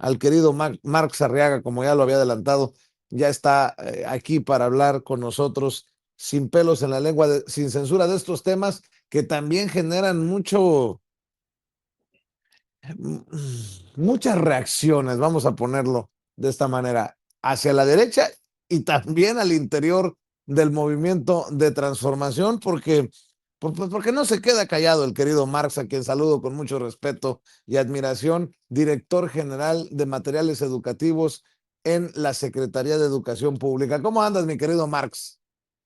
al querido Marx Arriaga, como ya lo había adelantado, ya está aquí para hablar con nosotros sin pelos en la lengua, sin censura de estos temas que también generan muchas reacciones, vamos a ponerlo de esta manera, hacia la derecha y también al interior del movimiento de transformación, porque no se queda callado el querido Marx, a quien saludo con mucho respeto y admiración, director general de materiales educativos en la Secretaría de Educación Pública. ¿Cómo andas, mi querido Marx?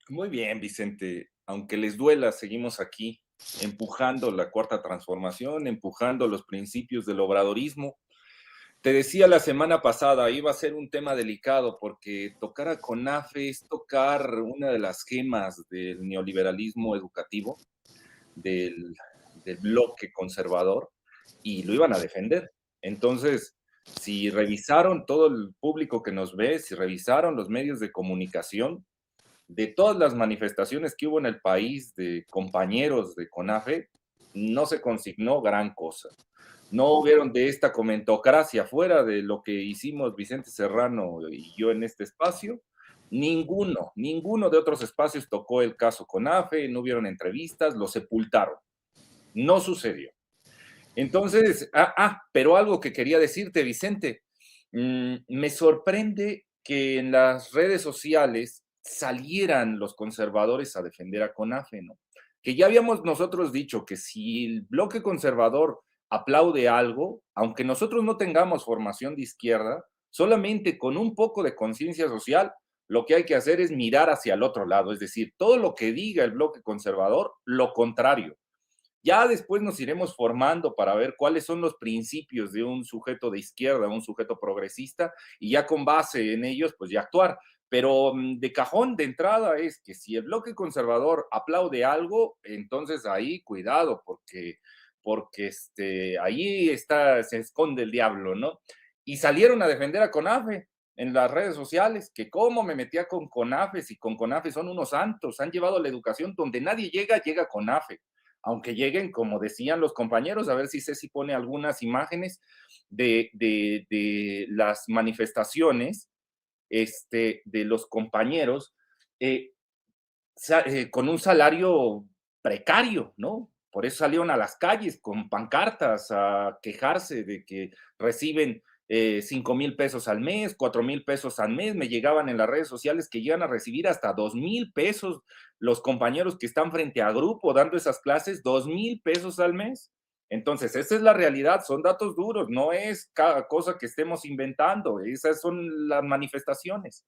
Muy bien, Vicente. Aunque les duela, seguimos aquí empujando la cuarta transformación, empujando los principios del obradorismo. Te decía la semana pasada, iba a ser un tema delicado porque tocar a CONAFE es tocar una de las gemas del neoliberalismo educativo, del, del bloque conservador, y lo iban a defender. Entonces, si revisaron todo el público que nos ve, si revisaron los medios de comunicación, de todas las manifestaciones que hubo en el país de compañeros de CONAFE, no se consignó gran cosa. No hubieron de esta comentocracia fuera de lo que hicimos Vicente Serrano y yo en este espacio. Ninguno de otros espacios tocó el caso CONAFE, no hubieron entrevistas, lo sepultaron. No sucedió. Entonces, pero algo que quería decirte, Vicente, me sorprende que en las redes sociales salieran los conservadores a defender a CONAFE, ¿no? Que ya habíamos nosotros dicho que si el bloque conservador aplaude algo, aunque nosotros no tengamos formación de izquierda, solamente con un poco de conciencia social, lo que hay que hacer es mirar hacia el otro lado, es decir, todo lo que diga el bloque conservador, lo contrario. Ya después nos iremos formando para ver cuáles son los principios de un sujeto de izquierda, un sujeto progresista, y ya con base en ellos, pues ya actuar. Pero de cajón, de entrada, es que si el bloque conservador aplaude algo, entonces ahí cuidado, porque ahí se esconde el diablo, ¿no? Y salieron a defender a CONAFE en las redes sociales, que cómo me metía con CONAFE, si con CONAFE son unos santos, han llevado la educación donde nadie llega, llega CONAFE. Aunque lleguen, como decían los compañeros, a ver si Ceci pone algunas imágenes de las manifestaciones de los compañeros con un salario precario, ¿no? Por eso salieron a las calles con pancartas a quejarse de que reciben 5,000 pesos al mes, 4,000 pesos al mes. Me llegaban en las redes sociales que llegan a recibir hasta 2,000 pesos los compañeros que están frente a grupo dando esas clases, 2,000 pesos al mes. Entonces, esa es la realidad, son datos duros, no es cada cosa que estemos inventando, esas son las manifestaciones.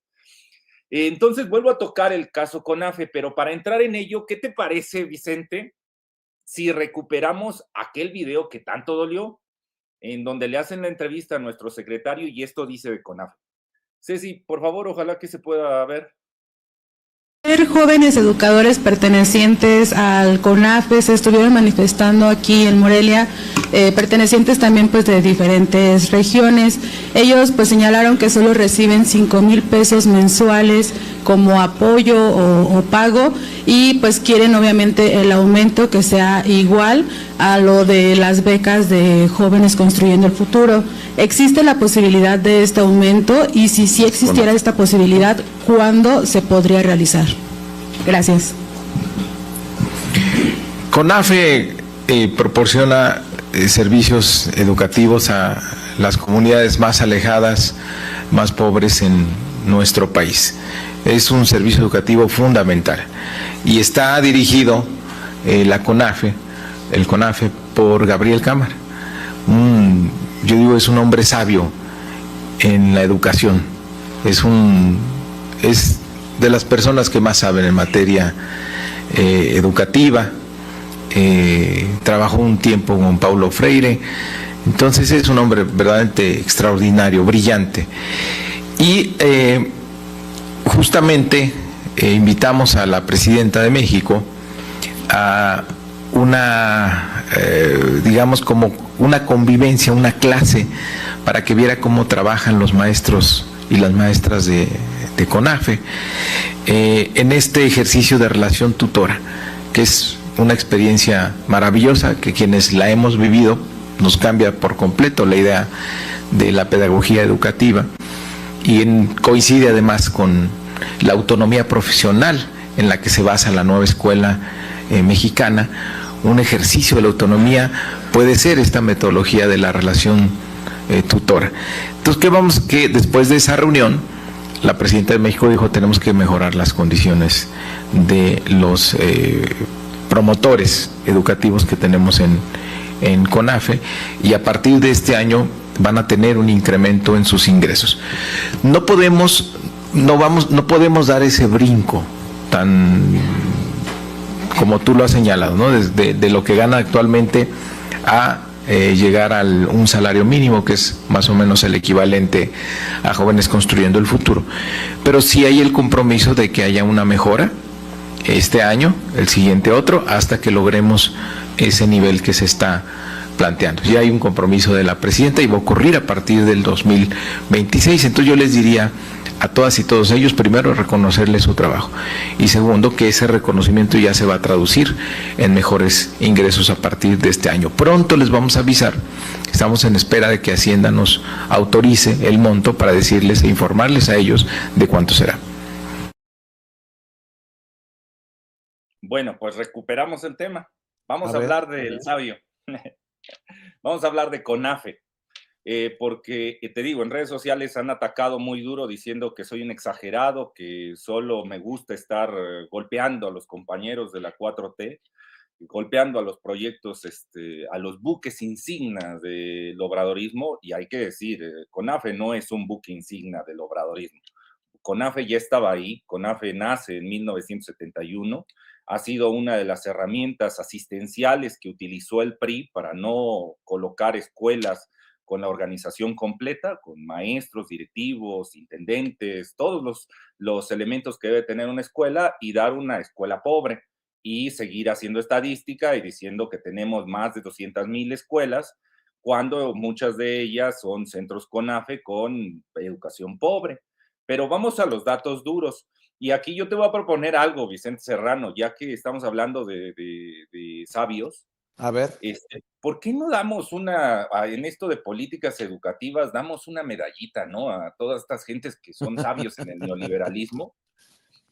Entonces, vuelvo a tocar el caso CONAFE, pero para entrar en ello, ¿qué te parece, Vicente, si recuperamos aquel video que tanto dolió, en donde le hacen la entrevista a nuestro secretario y esto dice de CONAFE? Ceci, por favor, ojalá que se pueda ver. Jóvenes educadores pertenecientes al CONAFE se estuvieron manifestando aquí en Morelia, pertenecientes también pues de diferentes regiones. Ellos pues señalaron que solo reciben 5,000 pesos mensuales como apoyo o pago y pues quieren obviamente el aumento que sea igual a lo de las becas de Jóvenes Construyendo el Futuro. ¿Existe la posibilidad de este aumento? Y si sí existiera esta posibilidad, ¿cuándo se podría realizar? Gracias. CONAFE proporciona servicios educativos a las comunidades más alejadas, más pobres en nuestro país. Es un servicio educativo fundamental y está dirigido el CONAFE por Gabriel Cámara. Yo digo, es un hombre sabio en la educación, es de las personas que más saben en materia educativa. Trabajó un tiempo con Paulo Freire, entonces es un hombre verdaderamente extraordinario, brillante. Y justamente invitamos a la presidenta de México a una, digamos, como una convivencia, una clase, para que viera cómo trabajan los maestros y las maestras de CONAFE en este ejercicio de relación tutora, que es una experiencia maravillosa que quienes la hemos vivido nos cambia por completo la idea de la pedagogía educativa y coincide además con la autonomía profesional en la que se basa la nueva escuela mexicana. Un ejercicio de la autonomía puede ser esta metodología de la relación tutora. Entonces, que después de esa reunión, la presidenta de México dijo: tenemos que mejorar las condiciones de los promotores educativos que tenemos en CONAFE, y a partir de este año van a tener un incremento en sus ingresos. No podemos dar ese brinco tan como tú lo has señalado, ¿no? De lo que gana actualmente a llegar a un salario mínimo, que es más o menos el equivalente a Jóvenes Construyendo el Futuro. Pero sí hay el compromiso de que haya una mejora este año, el siguiente otro, hasta que logremos ese nivel que se está planteando. Ya hay un compromiso de la presidenta y va a ocurrir a partir del 2026. Entonces yo les diría a todas y todos ellos, primero, reconocerles su trabajo, y segundo, que ese reconocimiento ya se va a traducir en mejores ingresos a partir de este año. Pronto les vamos a avisar, estamos en espera de que Hacienda nos autorice el monto para decirles e informarles a ellos de cuánto será. Bueno, pues recuperamos el tema. Vamos a hablar del sabio. Vamos a hablar de CONAFE. Porque te digo, en redes sociales han atacado muy duro diciendo que soy un exagerado, que solo me gusta estar golpeando a los compañeros de la 4T, golpeando a los proyectos, a los buques insignia del obradorismo. Y hay que decir, CONAFE no es un buque insignia del obradorismo. CONAFE ya estaba ahí. CONAFE nace en 1971, ha sido una de las herramientas asistenciales que utilizó el PRI para no colocar escuelas con la organización completa, con maestros, directivos, intendentes, todos los elementos que debe tener una escuela, y dar una escuela pobre, y seguir haciendo estadística y diciendo que tenemos más de 200,000 escuelas, cuando muchas de ellas son centros CONAFE con educación pobre. Pero vamos a los datos duros. Y aquí yo te voy a proponer algo, Vicente Serrano, ya que estamos hablando de sabios. A ver. ¿Por qué no damos en esto de políticas educativas, damos una medallita, ¿no? A todas estas gentes que son sabios en el neoliberalismo.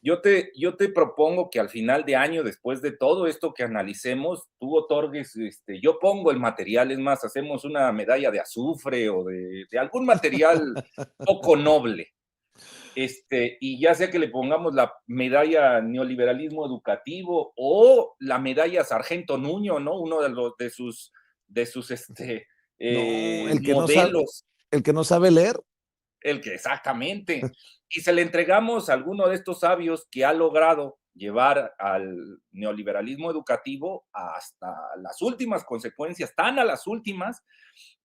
Yo te propongo que al final de año, después de todo esto que analicemos, tú otorgues, yo pongo el material, es más, hacemos una medalla de azufre o de algún material poco noble. Y ya sea que le pongamos la medalla neoliberalismo educativo o la medalla Sargento Nuño, ¿no? Uno de sus modelos. El que no sabe leer. Exactamente. Y se le entregamos a alguno de estos sabios que ha logrado llevar al neoliberalismo educativo hasta las últimas consecuencias, tan a las últimas,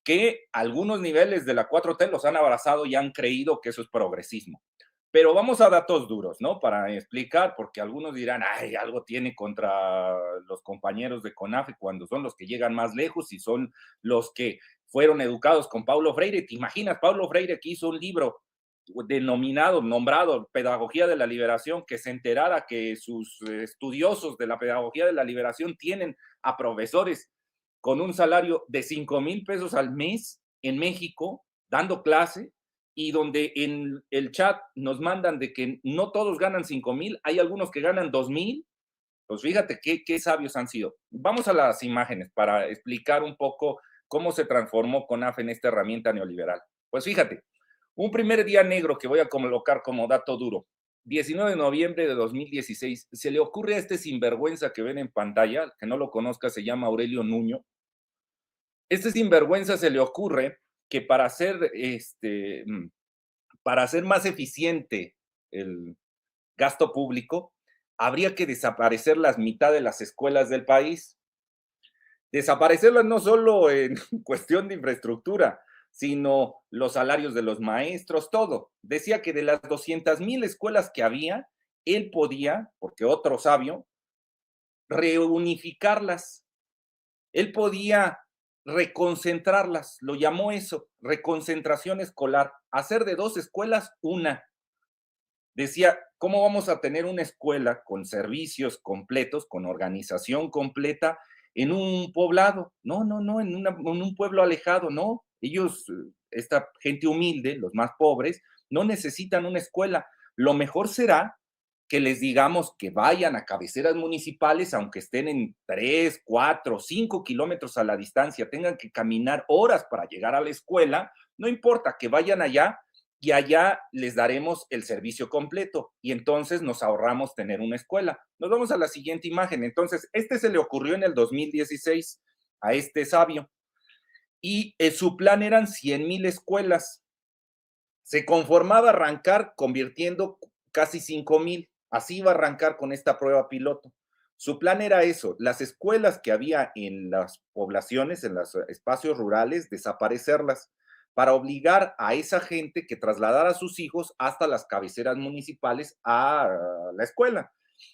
que algunos niveles de la 4T los han abrazado y han creído que eso es progresismo. Pero vamos a datos duros, ¿no? Para explicar, porque algunos dirán, ay, algo tiene contra los compañeros de CONAFE cuando son los que llegan más lejos y son los que fueron educados con Paulo Freire. ¿Te imaginas? Paulo Freire, que hizo un libro nombrado Pedagogía de la Liberación, que se enterara que sus estudiosos de la Pedagogía de la Liberación tienen a profesores con un salario de 5,000 pesos al mes en México, dando clase, y donde en el chat nos mandan de que no todos ganan 5,000, hay algunos que ganan 2,000. Pues fíjate qué sabios han sido. Vamos a las imágenes para explicar un poco cómo se transformó CONAFE en esta herramienta neoliberal. Pues fíjate, un primer día negro que voy a colocar como dato duro. 19 de noviembre de 2016, se le ocurre a este sinvergüenza que ven en pantalla, que no lo conozca, se llama Aurelio Nuño. Este sinvergüenza se le ocurre que para hacer más eficiente el gasto público, habría que desaparecer la mitad de las escuelas del país. Desaparecerlas no solo en cuestión de infraestructura, sino los salarios de los maestros, todo. Decía que de las 200,000 escuelas que había, él podía, porque otro sabio, reunificarlas. Él podía reconcentrarlas, lo llamó eso, reconcentración escolar, hacer de 2 escuelas una. Decía, ¿cómo vamos a tener una escuela con servicios completos, con organización completa en un poblado? No, en un pueblo alejado, no. Ellos esta gente humilde, los más pobres, no necesitan una escuela. Lo mejor será que les digamos que vayan a cabeceras municipales, aunque estén en 3, 4, 5 kilómetros a la distancia, tengan que caminar horas para llegar a la escuela, no importa, que vayan allá y allá les daremos el servicio completo y entonces nos ahorramos tener una escuela. Nos vamos a la siguiente imagen. Entonces, se le ocurrió en el 2016 a este sabio y su plan eran 100,000 escuelas. Se conformaba arrancar convirtiendo casi 5,000. Así iba a arrancar con esta prueba piloto. Su plan era eso, las escuelas que había en las poblaciones, en los espacios rurales, desaparecerlas para obligar a esa gente que trasladara a sus hijos hasta las cabeceras municipales a la escuela.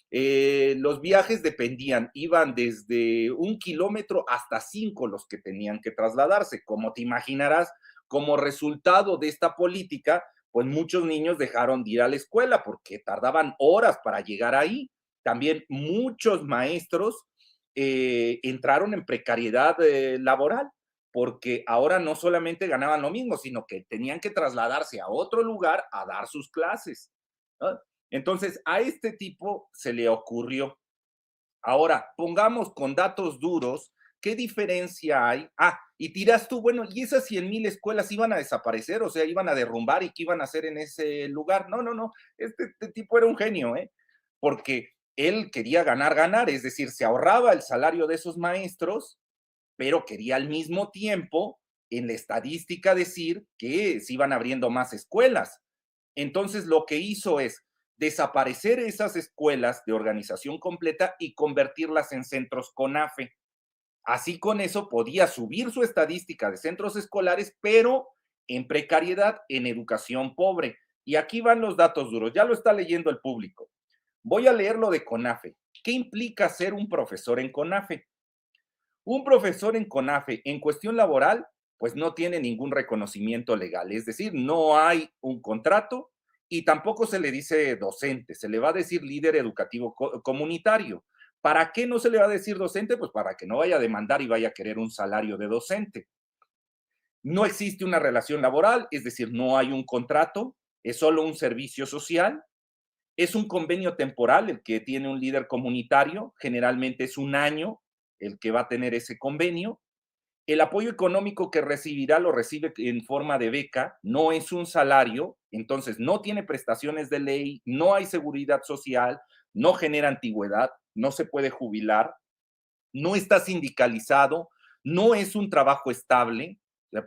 Los viajes dependían, iban desde 1 kilómetro hasta 5 los que tenían que trasladarse. Como te imaginarás, como resultado de esta política, pues muchos niños dejaron de ir a la escuela porque tardaban horas para llegar ahí. También muchos maestros entraron en precariedad laboral porque ahora no solamente ganaban lo mismo, sino que tenían que trasladarse a otro lugar a dar sus clases, ¿no? Entonces, a este tipo se le ocurrió. Ahora, pongamos con datos duros, ¿qué diferencia hay? Y dirás tú, bueno, ¿y esas 100,000 escuelas iban a desaparecer? O sea, ¿iban a derrumbar y qué iban a hacer en ese lugar? No, no, no, este tipo era un genio, porque él quería ganar, es decir, se ahorraba el salario de esos maestros, pero quería al mismo tiempo, en la estadística, decir que se iban abriendo más escuelas. Entonces, lo que hizo es desaparecer esas escuelas de organización completa y convertirlas en centros CONAFE. Así con eso podía subir su estadística de centros escolares, pero en precariedad, en educación pobre. Y aquí van los datos duros, ya lo está leyendo el público. Voy a leer lo de CONAFE. ¿Qué implica ser un profesor en CONAFE? Un profesor en CONAFE en cuestión laboral, pues no tiene ningún reconocimiento legal, es decir, no hay un contrato y tampoco se le dice docente, se le va a decir líder educativo comunitario. ¿Para qué no se le va a decir docente? Pues para que no vaya a demandar y vaya a querer un salario de docente. No existe una relación laboral, es decir, no hay un contrato, es solo un servicio social. Es un convenio temporal el que tiene un líder comunitario, generalmente es 1 año el que va a tener ese convenio. El apoyo económico que recibirá lo recibe en forma de beca, no es un salario, entonces no tiene prestaciones de ley, no hay seguridad social, no genera antigüedad, no se puede jubilar, no está sindicalizado, no es un trabajo estable,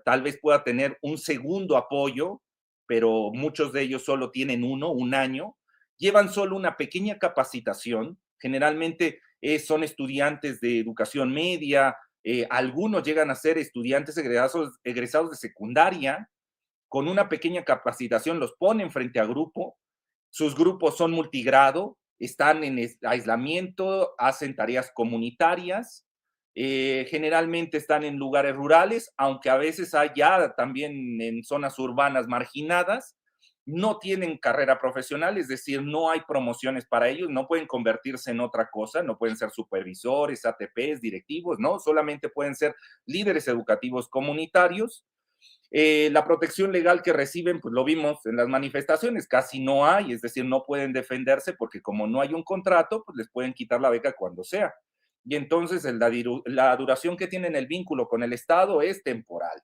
tal vez pueda tener un segundo apoyo, pero muchos de ellos solo tienen 1 año, llevan solo una pequeña capacitación, generalmente son estudiantes de educación media, algunos llegan a ser estudiantes egresados de secundaria, con una pequeña capacitación los ponen frente a grupo, sus grupos son multigrado, están en aislamiento, hacen tareas comunitarias, generalmente están en lugares rurales, aunque a veces hay ya también en zonas urbanas marginadas, no tienen carrera profesional, es decir, no hay promociones para ellos, no pueden convertirse en otra cosa, no pueden ser supervisores, ATPs, directivos, no, solamente pueden ser líderes educativos comunitarios. La protección legal que reciben, pues lo vimos en las manifestaciones, casi no hay, es decir, no pueden defenderse porque como no hay un contrato, pues les pueden quitar la beca cuando sea. Y entonces la duración que tienen el vínculo con el Estado es temporal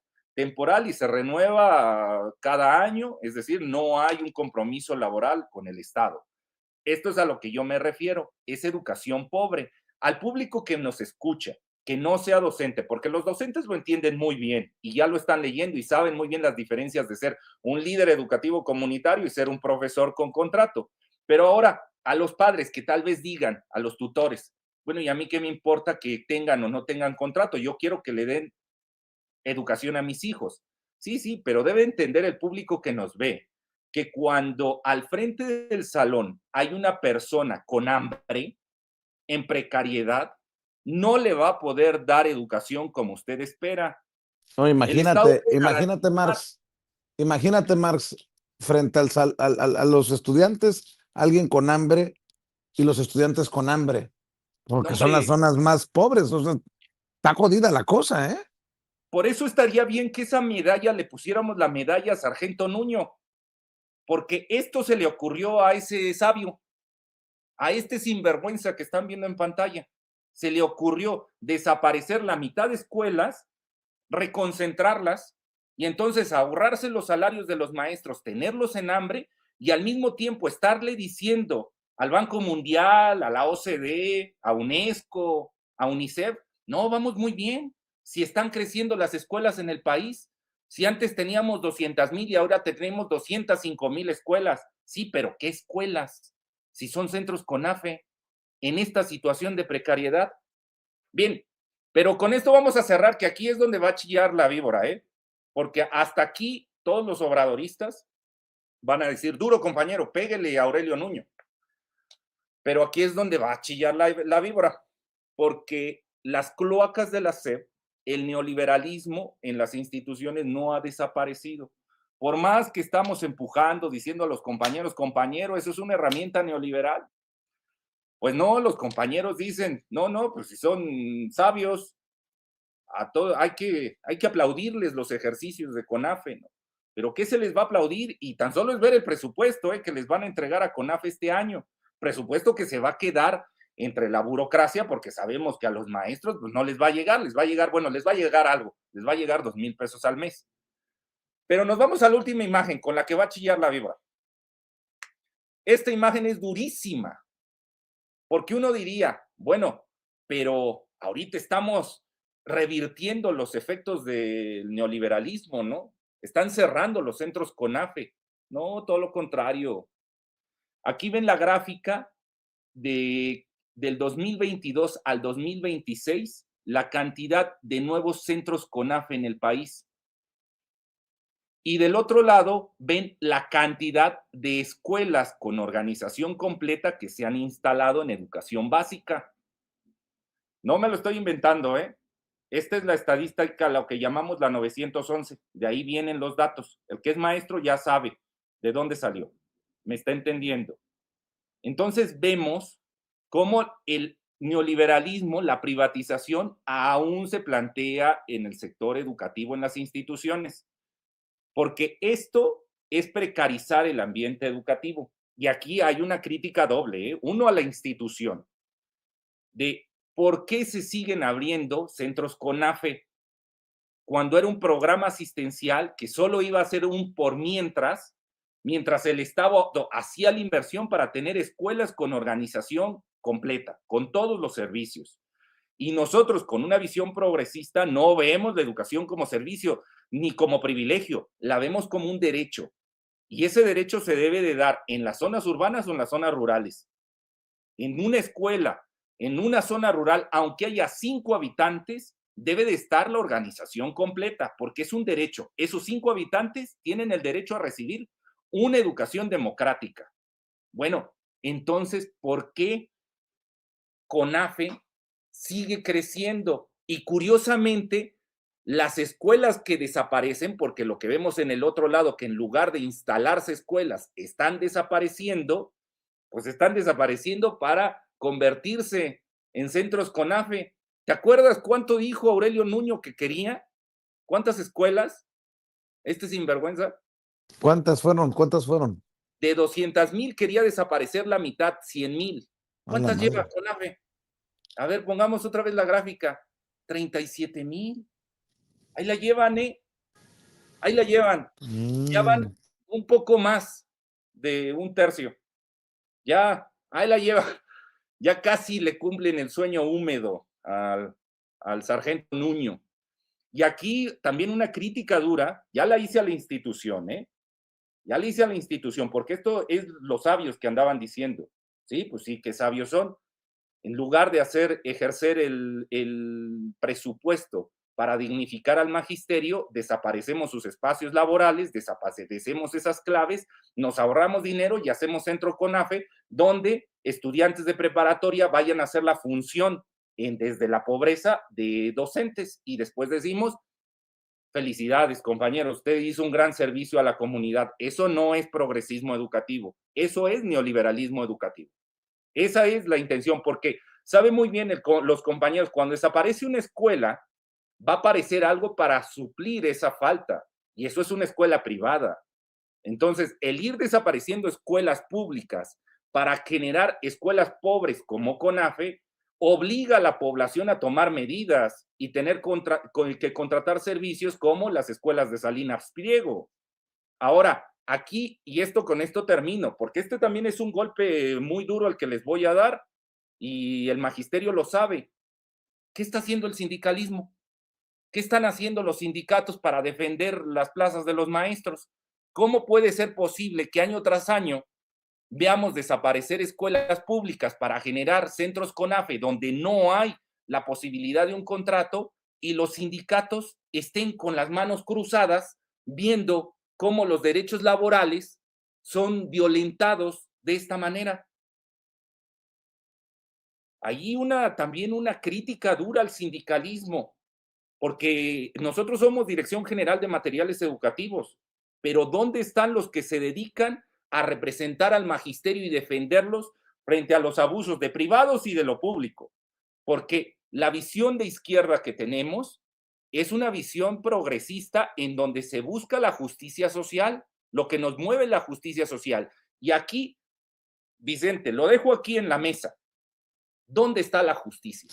y se renueva cada año, es decir, no hay un compromiso laboral con el Estado. Esto es a lo que yo me refiero, es educación pobre. Al público que nos escucha, que no sea docente, porque los docentes lo entienden muy bien y ya lo están leyendo y saben muy bien las diferencias de ser un líder educativo comunitario y ser un profesor con contrato. Pero ahora, a los padres que tal vez digan, a los tutores, bueno, ¿y a mí qué me importa que tengan o no tengan contrato? Yo quiero que le den educación a mis hijos. Sí, pero debe entender el público que nos ve que cuando al frente del salón hay una persona con hambre, en precariedad, no le va a poder dar educación como usted espera. No, imagínate, Marx, frente a los estudiantes, alguien con hambre y los estudiantes con hambre, porque son las zonas más pobres. O sea, está jodida la cosa, ¿eh? Por eso estaría bien que esa medalla le pusiéramos la medalla Sargento Nuño, porque esto se le ocurrió a ese sabio, a este sinvergüenza que están viendo en pantalla. Se le ocurrió desaparecer la mitad de escuelas, reconcentrarlas y entonces ahorrarse los salarios de los maestros, tenerlos en hambre y al mismo tiempo estarle diciendo al Banco Mundial, a la OCDE, a UNESCO, a UNICEF, no, vamos muy bien, si están creciendo las escuelas en el país, si antes teníamos 200,000 y ahora tenemos 205,000 escuelas. Sí, pero ¿qué escuelas? Si son centros CONAFE, en esta situación de precariedad. Bien, pero con esto vamos a cerrar, que aquí es donde va a chillar la víbora, porque hasta aquí todos los obradoristas van a decir, duro compañero, péguele a Aurelio Nuño. Pero aquí es donde va a chillar la víbora, porque las cloacas de la SEP, el neoliberalismo en las instituciones no ha desaparecido. Por más que estamos empujando, diciendo a los compañeros, compañero, eso es una herramienta neoliberal. Pues no, los compañeros dicen, no, pues si son sabios, hay que aplaudirles los ejercicios de CONAFE, ¿no? Pero ¿qué se les va a aplaudir? Y tan solo es ver el presupuesto que les van a entregar a CONAFE este año. Presupuesto que se va a quedar entre la burocracia, porque sabemos que a los maestros pues no les va a llegar, les va a llegar algo, les va a llegar 2,000 pesos al mes. Pero nos vamos a la última imagen con la que va a chillar la víbora. Esta imagen es durísima, porque uno diría, bueno, pero ahorita estamos revirtiendo los efectos del neoliberalismo, ¿no? Están cerrando los centros CONAFE. No, todo lo contrario. Aquí ven la gráfica del 2022 al 2026, la cantidad de nuevos centros CONAFE en el país. Y del otro lado, ven la cantidad de escuelas con organización completa que se han instalado en educación básica. No me lo estoy inventando, Esta es la estadística, lo que llamamos la 911. De ahí vienen los datos. El que es maestro ya sabe de dónde salió. ¿Me está entendiendo? Entonces vemos cómo el neoliberalismo, la privatización, aún se plantea en el sector educativo, en las instituciones. Porque esto es precarizar el ambiente educativo. Y aquí hay una crítica doble, uno a la institución, de por qué se siguen abriendo centros CONAFE cuando era un programa asistencial que solo iba a ser un por mientras el Estado hacía la inversión para tener escuelas con organización completa, con todos los servicios. Y nosotros, con una visión progresista, no vemos la educación como servicio ni como privilegio, la vemos como un derecho. Y ese derecho se debe de dar en las zonas urbanas o en las zonas rurales. En una escuela, en una zona rural, aunque haya 5 habitantes, debe de estar la organización completa, porque es un derecho. Esos 5 habitantes tienen el derecho a recibir una educación democrática. Bueno, entonces, ¿por qué CONAFE sigue creciendo? Y curiosamente, las escuelas que desaparecen, porque lo que vemos en el otro lado, que en lugar de instalarse escuelas, están desapareciendo, pues están desapareciendo para convertirse en centros CONAFE. ¿Te acuerdas cuánto dijo Aurelio Nuño que quería? ¿Cuántas escuelas? Este sinvergüenza. ¿Cuántas fueron? ¿Cuántas fueron? De 200,000 quería desaparecer la mitad, 100,000. ¿Cuántas lleva CONAFE? A ver, pongamos otra vez la gráfica. 37,000. Ahí la llevan, Ahí la llevan. Ya van un poco más de un tercio. Ya, ahí la llevan. Ya casi le cumplen el sueño húmedo al sargento Nuño. Y aquí también una crítica dura, ya la hice a la institución, Ya la hice a la institución, porque esto es los sabios que andaban diciendo. Sí, pues sí, qué sabios son. En lugar de ejercer el presupuesto para dignificar al magisterio, desaparecemos sus espacios laborales, desaparecemos esas claves, nos ahorramos dinero y hacemos centro CONAFE, donde estudiantes de preparatoria vayan a hacer la función desde la pobreza de docentes. Y después decimos, felicidades, compañeros, usted hizo un gran servicio a la comunidad. Eso no es progresismo educativo, eso es neoliberalismo educativo. Esa es la intención, porque sabe muy bien los compañeros, cuando desaparece una escuela, va a aparecer algo para suplir esa falta, y eso es una escuela privada. Entonces, el ir desapareciendo escuelas públicas para generar escuelas pobres como CONAFE obliga a la población a tomar medidas y tener que contratar servicios como las escuelas de Salinas Pliego. Ahora, aquí, y con esto termino, porque este también es un golpe muy duro el que les voy a dar, y el magisterio lo sabe. ¿Qué está haciendo el sindicalismo? ¿Qué están haciendo los sindicatos para defender las plazas de los maestros? ¿Cómo puede ser posible que año tras año veamos desaparecer escuelas públicas para generar centros CONAFE donde no hay la posibilidad de un contrato y los sindicatos estén con las manos cruzadas viendo cómo los derechos laborales son violentados de esta manera? Hay también una crítica dura al sindicalismo, porque nosotros somos Dirección General de Materiales Educativos, pero ¿dónde están los que se dedican a representar al magisterio y defenderlos frente a los abusos de privados y de lo público? Porque la visión de izquierda que tenemos es una visión progresista en donde se busca la justicia social, lo que nos mueve la justicia social. Y aquí, Vicente, lo dejo aquí en la mesa. ¿Dónde está la justicia?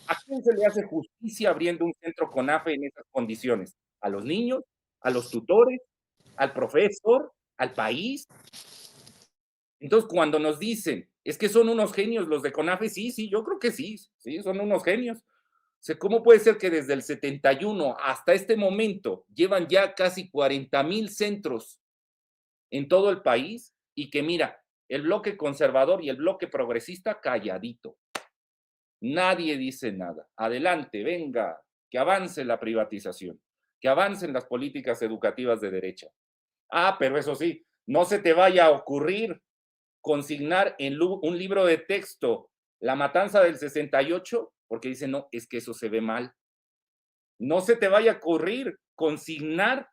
¿A quién se le hace justicia abriendo un centro CONAFE en esas condiciones? ¿A los niños? ¿A los tutores? ¿Al profesor? ¿Al país? Entonces, cuando nos dicen, es que son unos genios los de CONAFE, sí, yo creo que sí, son unos genios. O sea, ¿cómo puede ser que desde el 71 hasta este momento llevan ya casi 40,000 centros en todo el país? Y que mira, el bloque conservador y el bloque progresista calladito. Nadie dice nada. Adelante, venga, que avance la privatización, que avancen las políticas educativas de derecha. Pero eso sí, no se te vaya a ocurrir consignar en un libro de texto la matanza del 68, porque dicen, no, es que eso se ve mal. No se te vaya a ocurrir consignar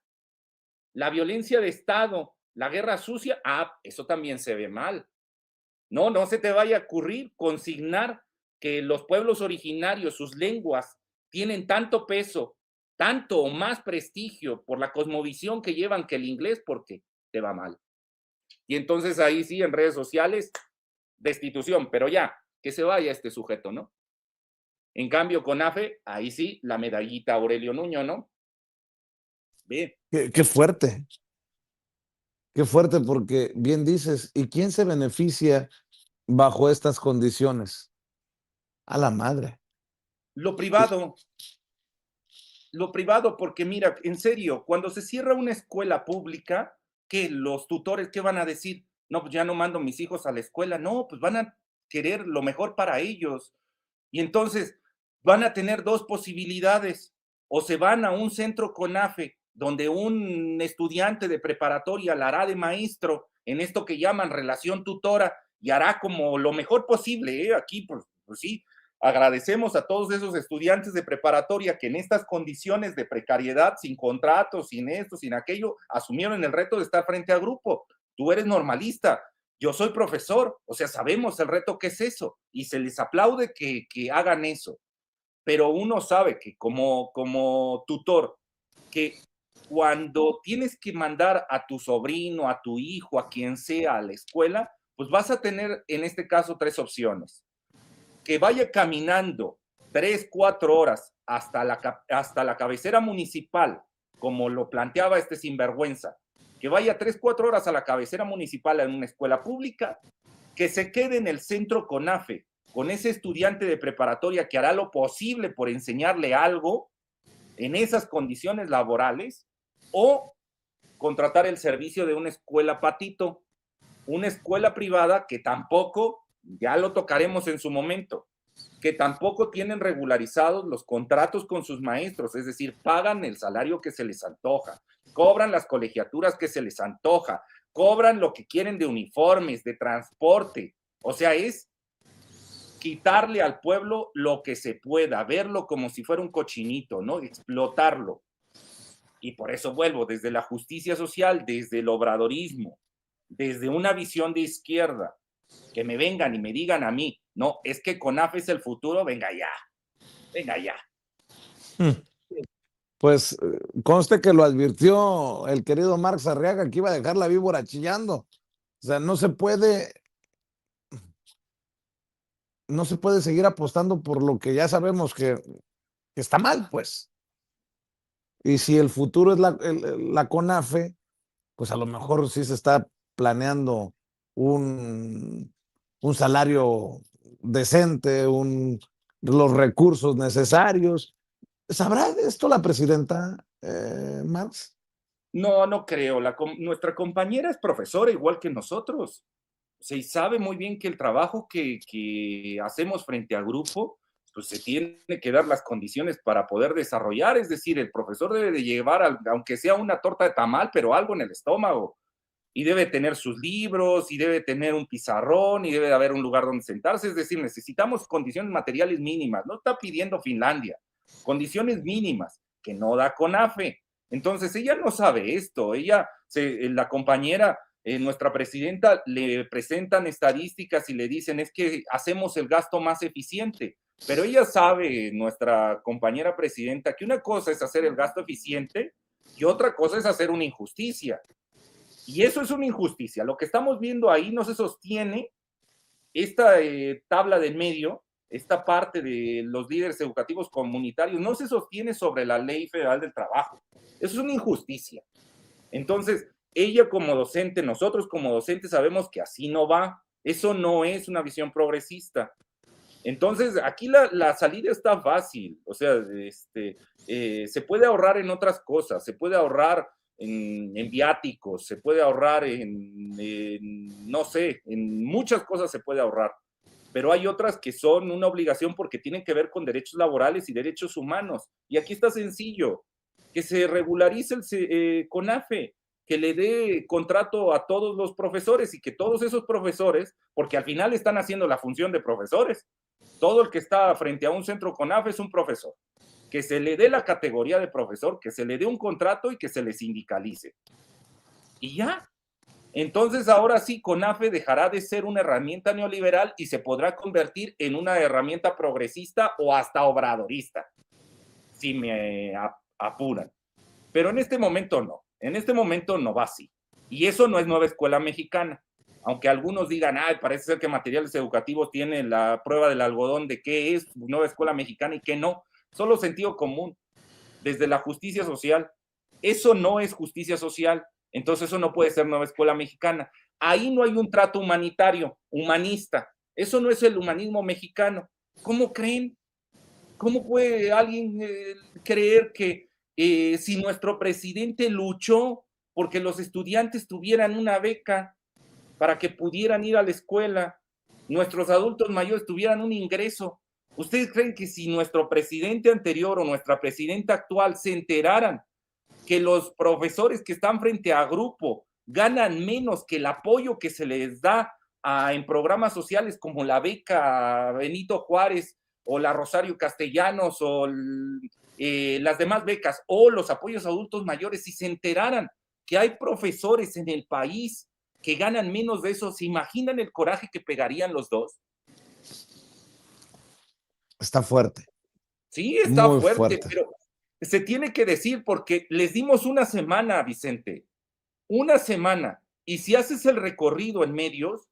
la violencia de Estado, la guerra sucia, eso también se ve mal. No se te vaya a ocurrir consignar que los pueblos originarios, sus lenguas, tienen tanto peso, tanto o más prestigio por la cosmovisión que llevan que el inglés, porque te va mal. Y entonces ahí sí, en redes sociales, destitución, pero ya, que se vaya este sujeto, ¿no? En cambio, CONAFE, ahí sí, la medallita Aurelio Nuño, ¿no? Ve. Qué fuerte. Qué fuerte, porque bien dices, ¿y quién se beneficia bajo estas condiciones? A la madre. Lo privado, porque mira, en serio, cuando se cierra una escuela pública, ¿qué? Los tutores, ¿qué van a decir? No, pues ya no mando mis hijos a la escuela. No, pues van a querer lo mejor para ellos. Y entonces van a tener dos posibilidades. O se van a un centro CONAFE, donde un estudiante de preparatoria la hará de maestro en esto que llaman relación tutora y hará como lo mejor posible, ¿eh? Aquí, pues sí, agradecemos a todos esos estudiantes de preparatoria que en estas condiciones de precariedad, sin contrato, sin esto, sin aquello, asumieron el reto de estar frente a grupo. Tú eres normalista, yo soy profesor, o sea, sabemos el reto que es eso y se les aplaude que hagan eso. Pero uno sabe que como tutor, que cuando tienes que mandar a tu sobrino, a tu hijo, a quien sea a la escuela, pues vas a tener en este caso 3 opciones. Que vaya caminando 3, 4 horas hasta la cabecera municipal, como lo planteaba este sinvergüenza, que vaya 3, 4 horas a la cabecera municipal en una escuela pública, que se quede en el centro CONAFE, con ese estudiante de preparatoria que hará lo posible por enseñarle algo en esas condiciones laborales, o contratar el servicio de una escuela patito, una escuela privada que tampoco, ya lo tocaremos en su momento, que tampoco tienen regularizados los contratos con sus maestros, es decir, pagan el salario que se les antoja, cobran las colegiaturas que se les antoja, cobran lo que quieren de uniformes, de transporte, o sea, es quitarle al pueblo lo que se pueda, verlo como si fuera un cochinito, ¿no? Explotarlo. Y por eso vuelvo, desde la justicia social, desde el obradorismo, desde una visión de izquierda, que me vengan y me digan a mí, no, es que CONAFE es el futuro, venga ya. Pues conste que lo advirtió el querido Marx Arriaga, que iba a dejar la víbora chillando. O sea, no se puede seguir apostando por lo que ya sabemos que está mal, pues. Y si el futuro es la CONAFE, pues a lo mejor sí se está planeando un salario decente, los recursos necesarios. ¿Sabrá de esto la presidenta, Marx? No, no creo. Nuestra compañera es profesora igual que nosotros. Se sabe muy bien que el trabajo que hacemos frente a grupo, pues se tiene que dar las condiciones para poder desarrollar. Es decir, el profesor debe de llevar, aunque sea una torta de tamal, pero algo en el estómago. Y debe tener sus libros, y debe tener un pizarrón, y debe de haber un lugar donde sentarse. Es decir, necesitamos condiciones materiales mínimas. No está pidiendo Finlandia. Condiciones mínimas que no da CONAFE. Entonces, ella no sabe esto. La compañera, nuestra presidenta, le presentan estadísticas y le dicen es que hacemos el gasto más eficiente. Pero ella sabe, nuestra compañera presidenta, que una cosa es hacer el gasto eficiente y otra cosa es hacer una injusticia. Y eso es una injusticia. Lo que estamos viendo ahí no se sostiene. Esta tabla del medio, esta parte de los líderes educativos comunitarios, no se sostiene sobre la Ley Federal del Trabajo. Eso es una injusticia. Entonces, ella como docente, nosotros como docentes sabemos que así no va. Eso no es una visión progresista. Entonces, aquí la salida está fácil. O sea, se puede ahorrar en otras cosas, se puede ahorrar en viáticos, se puede ahorrar no sé, en muchas cosas se puede ahorrar, pero hay otras que son una obligación porque tienen que ver con derechos laborales y derechos humanos. Y aquí está sencillo, que se regularice el CONAFE, que le dé contrato a todos los profesores y que todos esos profesores, porque al final están haciendo la función de profesores, todo el que está frente a un centro CONAFE es un profesor. Que se le dé la categoría de profesor, que se le dé un contrato y que se le sindicalice. Y ya. Entonces, ahora sí, CONAFE dejará de ser una herramienta neoliberal y se podrá convertir en una herramienta progresista o hasta obradorista, si me apuran. Pero en este momento no. En este momento no va así. Y eso no es nueva escuela mexicana. Aunque algunos digan, parece ser que materiales educativos tienen la prueba del algodón de qué es nueva escuela mexicana y qué no. Solo sentido común, desde la justicia social. Eso no es justicia social, entonces eso no puede ser nueva escuela mexicana. Ahí no hay un trato humanitario, humanista. Eso no es el humanismo mexicano. ¿Cómo creen? ¿Cómo puede alguien creer que si nuestro presidente luchó porque los estudiantes tuvieran una beca para que pudieran ir a la escuela, nuestros adultos mayores tuvieran un ingreso? ¿Ustedes creen que si nuestro presidente anterior o nuestra presidenta actual se enteraran que los profesores que están frente a grupo ganan menos que el apoyo que se les da en programas sociales como la beca Benito Juárez o la Rosario Castellanos o las demás becas o los apoyos a adultos mayores, si se enteraran que hay profesores en el país que ganan menos de eso, ¿se imaginan el coraje que pegarían los dos? Está fuerte. Sí, está muy fuerte, pero se tiene que decir porque les dimos una semana, Vicente, una semana. Y si haces el recorrido en medios,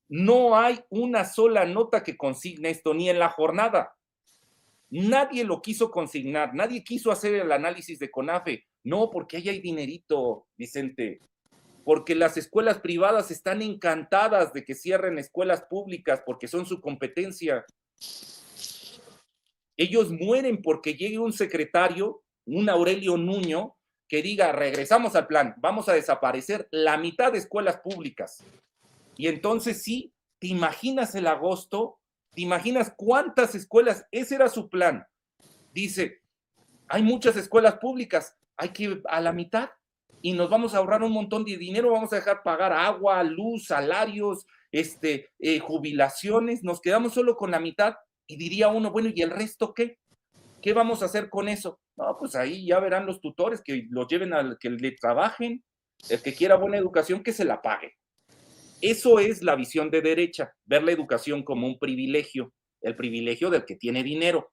no hay una sola nota que consigne esto, ni en la jornada. Nadie lo quiso consignar, nadie quiso hacer el análisis de CONAFE. No, porque ahí hay dinerito, Vicente. Porque las escuelas privadas están encantadas de que cierren escuelas públicas porque son su competencia. Ellos mueren porque llegue un secretario, un Aurelio Nuño, que diga, regresamos al plan, vamos a desaparecer la mitad de escuelas públicas. Y entonces sí, ¿te imaginas el agosto? ¿Te imaginas cuántas escuelas? Ese era su plan. Dice, hay muchas escuelas públicas, hay que ir a la mitad y nos vamos a ahorrar un montón de dinero, vamos a dejar pagar agua, luz, salarios, jubilaciones, nos quedamos solo con la mitad. Y diría uno, bueno, ¿y el resto qué? ¿Qué vamos a hacer con eso? No, pues ahí ya verán los tutores que los lleven a que le trabajen, el que quiera buena educación que se la pague. Eso es la visión de derecha, ver la educación como un privilegio, el privilegio del que tiene dinero.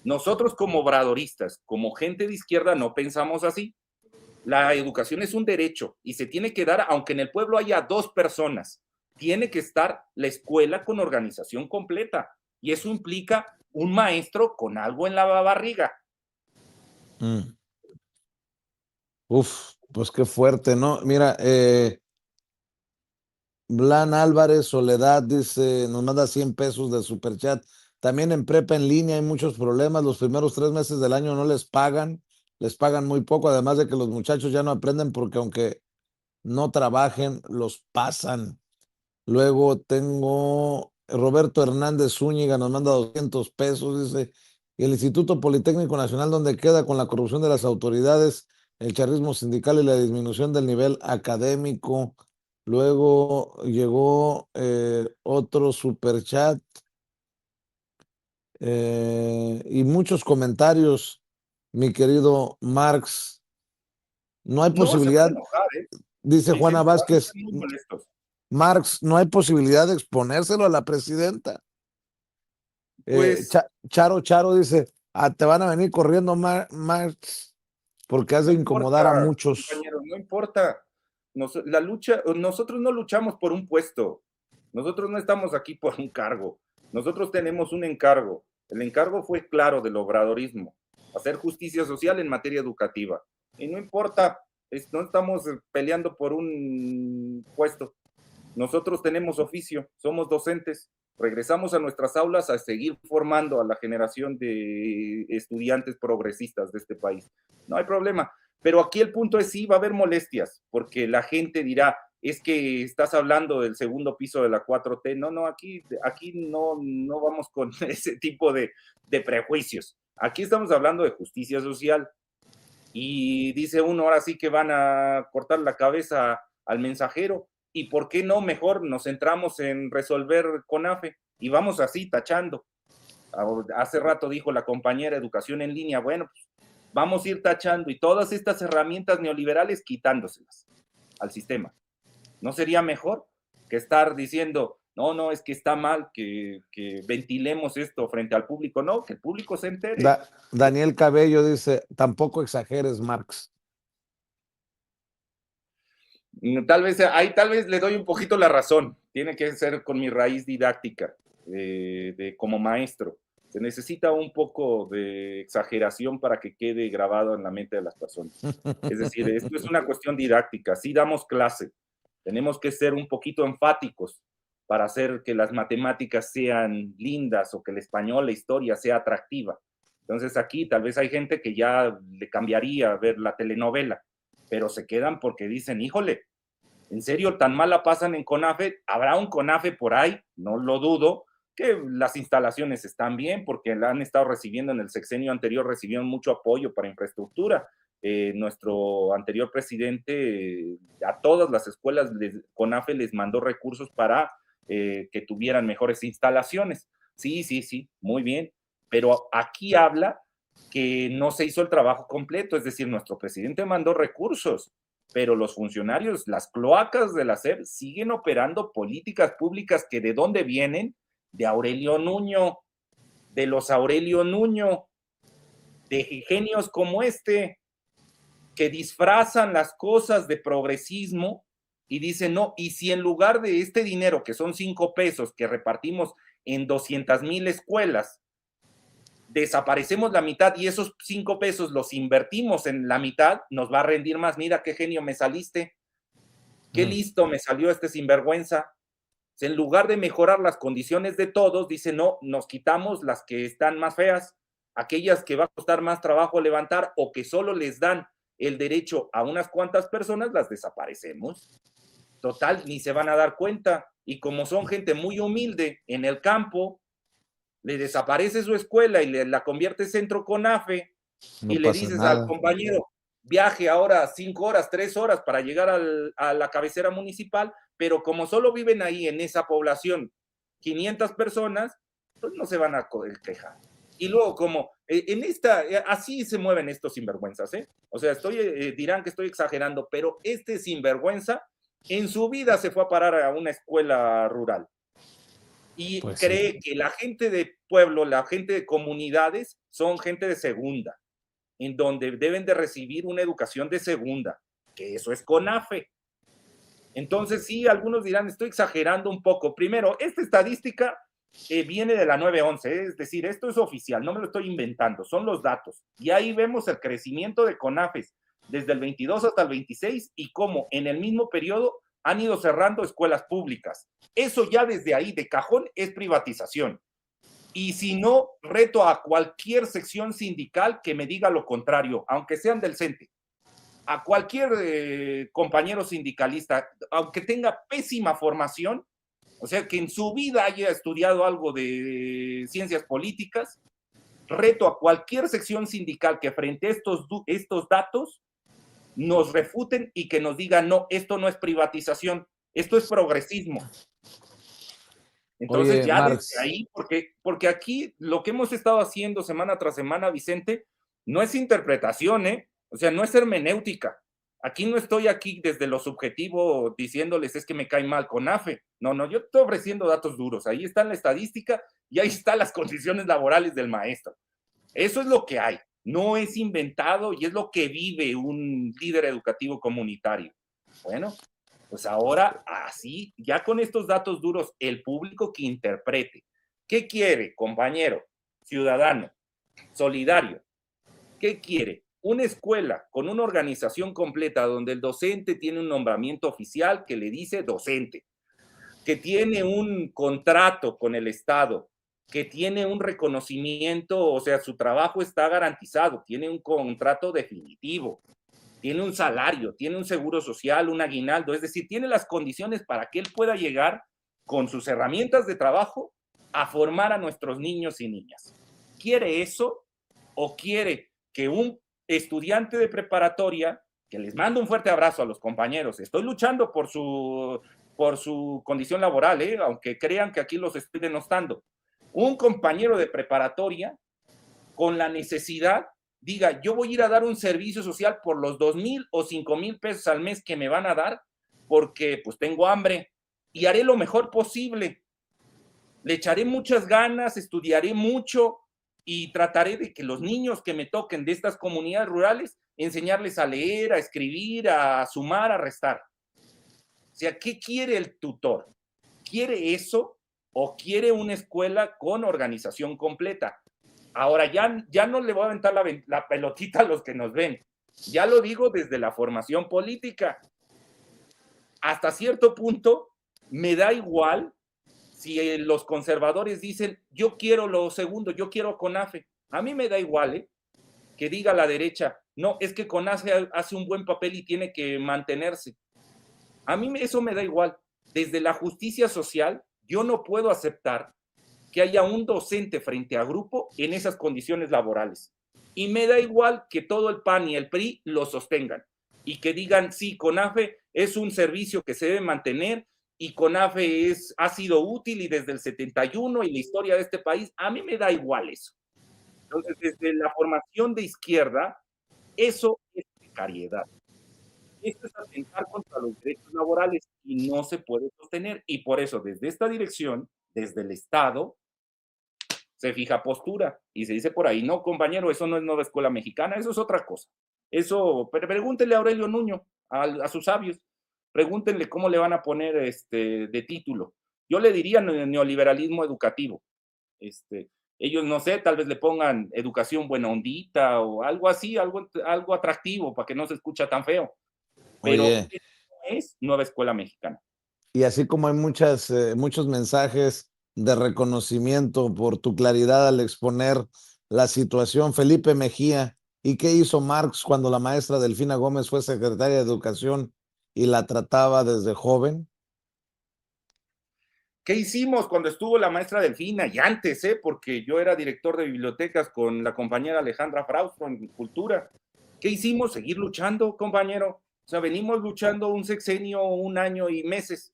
Nosotros como obradoristas, como gente de izquierda, no pensamos así. La educación es un derecho y se tiene que dar, aunque en el pueblo haya 2 personas, tiene que estar la escuela con organización completa. Y eso implica un maestro con algo en la barriga. Uf, pues qué fuerte, ¿no? Mira, Blan Álvarez Soledad dice, nos manda 100 pesos de superchat. También en prepa en línea hay muchos problemas. Los primeros 3 meses del año no les pagan muy poco, además de que los muchachos ya no aprenden porque aunque no trabajen, los pasan. Luego tengo Roberto Hernández Zúñiga, nos manda 200 pesos, dice, y el Instituto Politécnico Nacional, donde queda con la corrupción de las autoridades, el charrismo sindical y la disminución del nivel académico. Luego llegó otro superchat y muchos comentarios, mi querido Marx. No hay No se posibilidad, puede enojar, ¿eh? dice Sí, Juana se van a Vázquez, estar muy molestos. Marx, no hay posibilidad de exponérselo a la presidenta. Pues Charo dice, te van a venir corriendo, Marx, porque has no de incomodar a importa, muchos. compañeros, no importa. La lucha, nosotros no luchamos por un puesto. Nosotros no estamos aquí por un cargo. Nosotros tenemos un encargo. El encargo fue claro del obradorismo, hacer justicia social en materia educativa. Y no importa, no estamos peleando por un puesto. Nosotros tenemos oficio, somos docentes, regresamos a nuestras aulas a seguir formando a la generación de estudiantes progresistas de este país. No hay problema, pero aquí el punto es sí, va a haber molestias, porque la gente dirá, es que estás hablando del segundo piso de la 4T. No, aquí no vamos con ese tipo de prejuicios. Aquí estamos hablando de justicia social. Y dice uno, ahora sí que van a cortar la cabeza al mensajero. ¿Y por qué no mejor nos centramos en resolver CONAFE? Y vamos así, tachando. Hace rato dijo la compañera Educación en Línea, bueno, pues vamos a ir tachando y todas estas herramientas neoliberales quitándoselas al sistema. ¿No sería mejor que estar diciendo, no, es que está mal que ventilemos esto frente al público? No, que el público se entere. Daniel Cabello dice, tampoco exageres, Marx. Tal vez le doy un poquito la razón. Tiene que ser con mi raíz didáctica como maestro. Se necesita un poco de exageración para que quede grabado en la mente de las personas. Es decir, esto es una cuestión didáctica. Sí damos clase. Tenemos que ser un poquito enfáticos para hacer que las matemáticas sean lindas o que el español, la historia sea atractiva. Entonces aquí tal vez hay gente que ya le cambiaría a ver la telenovela, pero se quedan porque dicen, híjole, ¿en serio tan mal la pasan en CONAFE? ¿Habrá un CONAFE por ahí? No lo dudo, que las instalaciones están bien porque la han estado recibiendo en el sexenio anterior, recibieron mucho apoyo para infraestructura. Nuestro anterior presidente a todas las escuelas CONAFE les mandó recursos para que tuvieran mejores instalaciones. Sí, muy bien, pero aquí habla que no se hizo el trabajo completo, es decir, nuestro presidente mandó recursos, pero los funcionarios, las cloacas de la SEP siguen operando políticas públicas que ¿de dónde vienen? De Aurelio Nuño, de los Aurelio Nuño, de genios como este, que disfrazan las cosas de progresismo y dicen, no, y si en lugar de este dinero, que son 5 pesos, que repartimos en 200,000 escuelas, desaparecemos la mitad y esos 5 pesos los invertimos en la mitad, nos va a rendir más. Mira qué genio me saliste, qué listo me salió este sinvergüenza. En lugar de mejorar las condiciones de todos, dice, no, nos quitamos las que están más feas, aquellas que va a costar más trabajo levantar o que solo les dan el derecho a unas cuantas personas, las desaparecemos. Total, ni se van a dar cuenta. Y como son gente muy humilde en el campo, le desaparece su escuela y la convierte en centro CONAFE y le dices al compañero, viaje ahora 5 horas, 3 horas para llegar a la cabecera municipal, pero como solo viven ahí en esa población 500 personas, pues no se van a quejar. Y luego como así se mueven estos sinvergüenzas, ¿eh? O sea, dirán que estoy exagerando, pero este sinvergüenza en su vida se fue a parar a una escuela rural. y Pues cree sí. que la gente de pueblo, la gente de comunidades, son gente de segunda, en donde deben de recibir una educación de segunda, que eso es CONAFE. Entonces, sí, algunos dirán, estoy exagerando un poco. Primero, esta estadística viene de la 911, es decir, esto es oficial, no me lo estoy inventando, son los datos. Y ahí vemos el crecimiento de CONAFES desde el 22 hasta el 26 y cómo en el mismo periodo han ido cerrando escuelas públicas. Eso ya desde ahí, de cajón, es privatización. Y si no, reto a cualquier sección sindical que me diga lo contrario, aunque sean del CENTE, a cualquier compañero sindicalista, aunque tenga pésima formación, o sea, que en su vida haya estudiado algo de ciencias políticas, reto a cualquier sección sindical que frente a estos datos nos refuten y que nos digan, no, esto no es privatización, esto es progresismo. Entonces Oye, ya desde Marx, ahí, porque aquí lo que hemos estado haciendo semana tras semana, Vicente, no es interpretación, ¿eh? O sea, no es hermenéutica. Aquí no estoy aquí desde lo subjetivo diciéndoles es que me cae mal CONAFE. No, no, yo estoy ofreciendo datos duros. Ahí está la estadística y ahí están las condiciones laborales del maestro. Eso es lo que hay. No es inventado y es lo que vive un líder educativo comunitario. Bueno, pues ahora, así, ya con estos datos duros, el público que interprete. ¿Qué quiere, compañero, ciudadano, solidario? ¿Qué quiere? Una escuela con una organización completa donde el docente tiene un nombramiento oficial que le dice docente, que tiene un contrato con el Estado, que tiene un reconocimiento, o sea, su trabajo está garantizado, tiene un contrato definitivo, tiene un salario, tiene un seguro social, un aguinaldo, es decir, tiene las condiciones para que él pueda llegar con sus herramientas de trabajo a formar a nuestros niños y niñas. ¿Quiere eso o quiere que un estudiante de preparatoria, que les mando un fuerte abrazo a los compañeros, estoy luchando por su condición laboral, aunque crean que aquí los estoy denostando, un compañero de preparatoria con la necesidad diga, yo voy a ir a dar un servicio social por los 2,000 o 5,000 pesos al mes que me van a dar porque pues tengo hambre y haré lo mejor posible. Le echaré muchas ganas, estudiaré mucho y trataré de que los niños que me toquen de estas comunidades rurales, enseñarles a leer, a escribir, a sumar, a restar. O sea, ¿qué quiere el tutor? ¿Quiere eso o quiere una escuela con organización completa? Ahora ya no le voy a aventar la pelotita a los que nos ven. Ya lo digo desde la formación política. Hasta cierto punto me da igual si los conservadores dicen yo quiero lo segundo, yo quiero CONAFE. A mí me da igual, que diga la derecha, no, es que CONAFE hace un buen papel y tiene que mantenerse. A mí eso me da igual. Desde la justicia social, yo no puedo aceptar que haya un docente frente a grupo en esas condiciones laborales. Y me da igual que todo el PAN y el PRI lo sostengan y que digan, sí, CONAFE es un servicio que se debe mantener y CONAFE ha sido útil y desde el 71 y la historia de este país, a mí me da igual eso. Entonces, desde la formación de izquierda, eso es precariedad. Esto es atentar contra los derechos laborales y no se puede sostener. Y por eso, desde esta dirección, desde el Estado, se fija postura y se dice por ahí, no, compañero, eso no es nueva escuela mexicana, eso es otra cosa. Eso, pregúntenle a Aurelio Nuño, a sus sabios, pregúntenle cómo le van a poner de título. Yo le diría neoliberalismo educativo. Ellos, no sé, tal vez le pongan educación buena ondita o algo así, algo atractivo para que no se escucha tan feo. Pero oye, es nueva escuela mexicana. y así como hay muchos mensajes de reconocimiento por tu claridad al exponer la situación, Felipe Mejía, ¿y qué hizo Marx cuando la maestra Delfina Gómez fue secretaria de Educación y la trataba desde joven? ¿Qué hicimos cuando estuvo la maestra Delfina? Y antes, porque yo era director de bibliotecas con la compañera Alejandra Fraustro en Cultura. ¿Qué hicimos? Seguir luchando, compañero. O sea, venimos luchando un sexenio, un año y meses,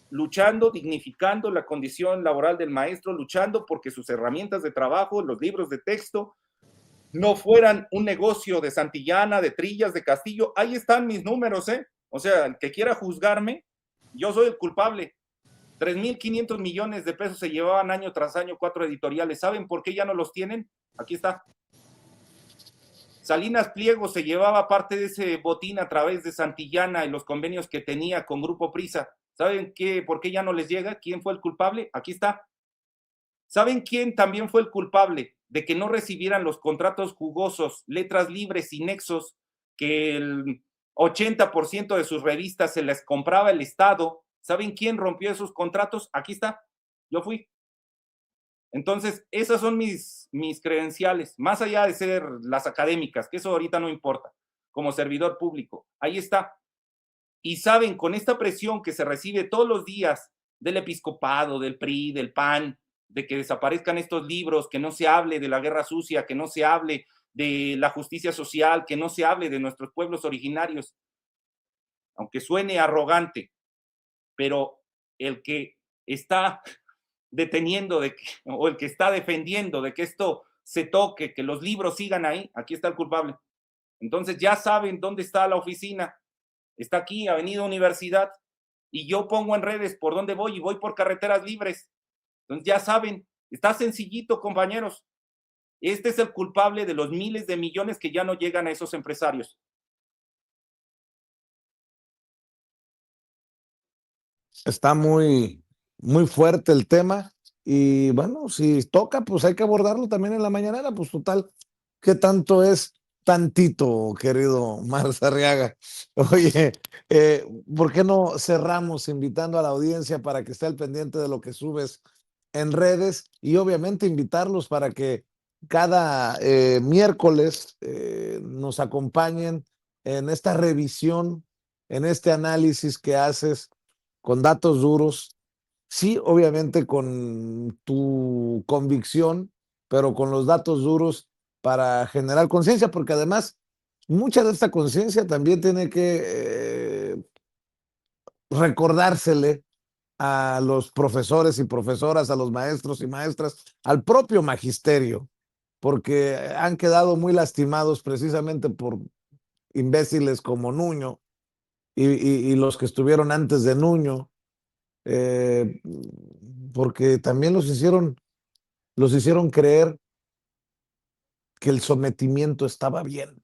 luchando, dignificando la condición laboral del maestro, luchando porque sus herramientas de trabajo, los libros de texto, no fueran un negocio de Santillana, de Trillas, de Castillo. Ahí están mis números, O sea, el que quiera juzgarme, yo soy el culpable. 3,500 millones de pesos se llevaban año tras año 4 editoriales. ¿Saben por qué ya no los tienen? Aquí está. Salinas Pliego se llevaba parte de ese botín a través de Santillana y los convenios que tenía con Grupo Prisa. ¿Saben por qué ya no les llega? ¿Quién fue el culpable? Aquí está. ¿Saben quién también fue el culpable de que no recibieran los contratos jugosos, letras libres y nexos, que el 80% de sus revistas se les compraba el Estado? ¿Saben quién rompió esos contratos? Aquí está. Yo fui. Entonces, esas son mis credenciales, más allá de ser las académicas, que eso ahorita no importa, como servidor público. Ahí está. Y saben, con esta presión que se recibe todos los días del episcopado, del PRI, del PAN, de que desaparezcan estos libros, que no se hable de la guerra sucia, que no se hable de la justicia social, que no se hable de nuestros pueblos originarios, aunque suene arrogante, pero el que está deteniendo o el que está defendiendo de que esto se toque, que los libros sigan ahí, aquí está el culpable. Entonces ya saben dónde está la oficina. Está aquí, Avenida Universidad, y yo pongo en redes por dónde voy y voy por carreteras libres. Entonces ya saben, está sencillito, compañeros. Este es el culpable de los miles de millones que ya no llegan a esos empresarios. Está muy, muy fuerte el tema y bueno, si toca, pues hay que abordarlo también en la mañanera, pues total, ¿qué tanto es tantito, querido Marzarriaga? Oye, ¿por qué no cerramos invitando a la audiencia para que esté al pendiente de lo que subes en redes y obviamente invitarlos para que cada miércoles nos acompañen en esta revisión, en este análisis que haces con datos duros, sí, obviamente con tu convicción, pero con los datos duros para generar conciencia, porque además mucha de esta conciencia también tiene que recordársele a los profesores y profesoras, a los maestros y maestras, al propio magisterio, porque han quedado muy lastimados precisamente por imbéciles como Nuño y los que estuvieron antes de Nuño, eh, porque también los hicieron creer que el sometimiento estaba bien.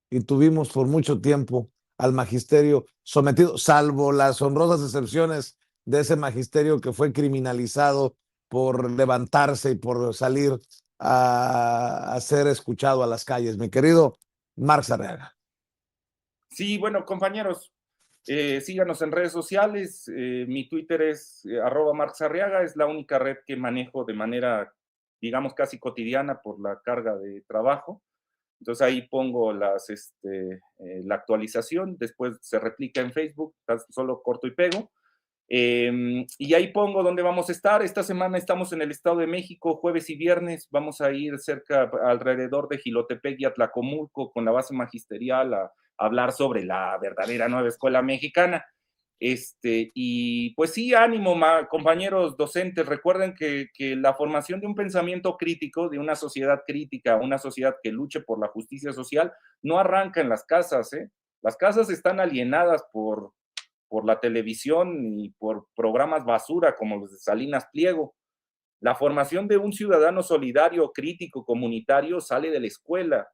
Y tuvimos por mucho tiempo al magisterio sometido, salvo las honrosas excepciones de ese magisterio que fue criminalizado por levantarse y por salir a ser escuchado a las calles. Mi querido Marx Arriaga. Sí, bueno, compañeros, síganos en redes sociales. Mi Twitter es @marxarriaga, es la única red que manejo de manera, digamos, casi cotidiana por la carga de trabajo. Entonces ahí pongo la actualización, después se replica en Facebook, solo corto y pego. Y ahí pongo dónde vamos a estar. Esta semana estamos en el Estado de México, jueves y viernes. Vamos a ir alrededor de Jilotepec y Atlacomulco con la base magisterial a hablar sobre la verdadera nueva escuela mexicana. Y pues sí, ánimo, compañeros docentes. Recuerden que la formación de un pensamiento crítico, de una sociedad crítica, una sociedad que luche por la justicia social, no arranca en las casas, ¿eh? Las casas están alienadas por la televisión y por programas basura como los de Salinas Pliego. La formación de un ciudadano solidario, crítico, comunitario sale de la escuela,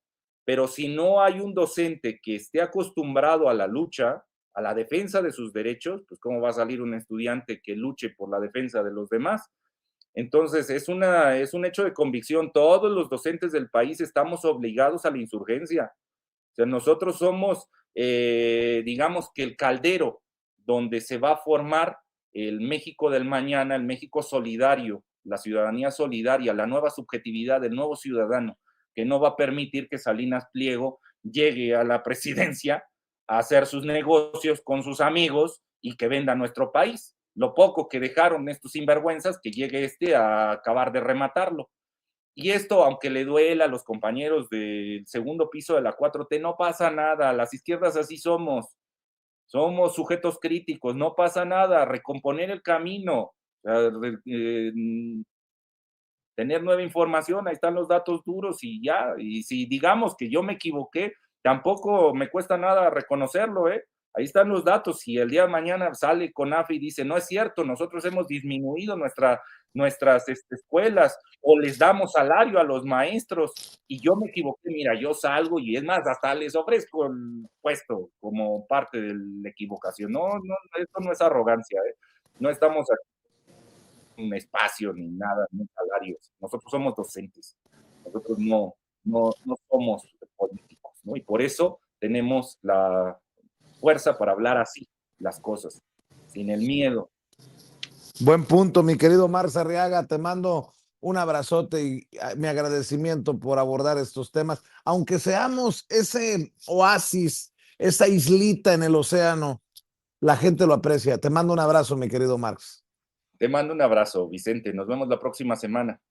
pero si no hay un docente que esté acostumbrado a la lucha, a la defensa de sus derechos, pues ¿cómo va a salir un estudiante que luche por la defensa de los demás? Entonces, es un hecho de convicción. Todos los docentes del país estamos obligados a la insurgencia. O sea, nosotros somos, digamos que el caldero donde se va a formar el México del mañana, el México solidario, la ciudadanía solidaria, la nueva subjetividad del nuevo ciudadano, que no va a permitir que Salinas Pliego llegue a la presidencia a hacer sus negocios con sus amigos y que venda nuestro país. Lo poco que dejaron estos sinvergüenzas, que llegue a acabar de rematarlo. Y esto, aunque le duela a los compañeros del segundo piso de la 4T, no pasa nada. Las izquierdas así somos sujetos críticos, no pasa nada. Recomponer el camino, tener nueva información, ahí están los datos duros y ya. Y si digamos que yo me equivoqué, tampoco me cuesta nada reconocerlo, Ahí están los datos. Si el día de mañana sale CONAFE y dice, no es cierto, nosotros hemos disminuido nuestras escuelas o les damos salario a los maestros y yo me equivoqué, mira, yo salgo y es más, hasta les ofrezco el puesto como parte de la equivocación. No, esto no es arrogancia, ¿eh? No estamos aquí en un espacio ni nada, ni salarios. Nosotros somos docentes. Nosotros no somos políticos, ¿no? Y por eso tenemos la fuerza para hablar así las cosas, sin el miedo. Buen punto, mi querido Marx Arriaga, te mando un abrazote y mi agradecimiento por abordar estos temas, aunque seamos ese oasis, esa islita en el océano, la gente lo aprecia. Te mando un abrazo, mi querido Marx. Te mando un abrazo, Vicente, nos vemos la próxima semana.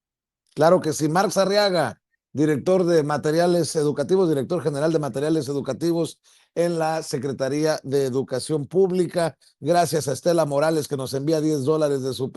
Claro que sí, Marx Arriaga, director de materiales educativos, director general de materiales educativos en la Secretaría de Educación Pública. Gracias a Estela Morales, que nos envía $10 de su